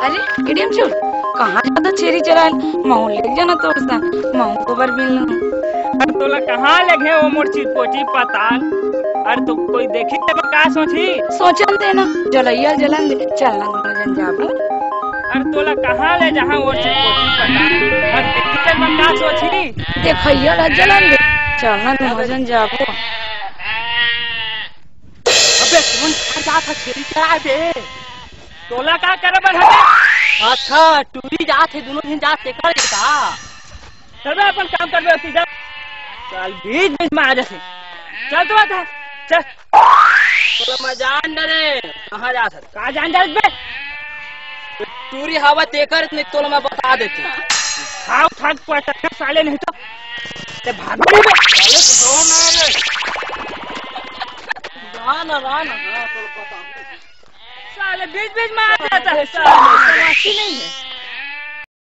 अरे इडियम चोर कहाँ जाता छेरी चराल माहौल ले जाना तोड़ता माहौल को बर मिलना। अरे तोला कहाँ लगे वो मोर चिटपोटी पताल। अरे तू कोई देखी तब का सोची सोचन देना जलैया जलन दे चलना जन जाबो। अरे तोला कहाँ ले जहाँ वो चिटपोटी पताल। अरे देखी तब का सोची देखैया ला जलन दे चलना जन जाबो। अबे कौन जा था छेरी चरा बे तोला का करे बढ़ा। अच्छा टूरी जात है दोनों दिन जात कर देता तबे अपन काम कर बे जा चल बीच बीच में आ जाते चल तो था चल तो मैं जान डरे कहाँ जा था का जान डर बे टूरी हवा तेकर नहीं तो मैं बता देती खाओ थक पटक साले नहीं तो ते भाग बे साले तो ना रे राना राना तो पता साले बीच बीच में आ जाता है साले नहीं है।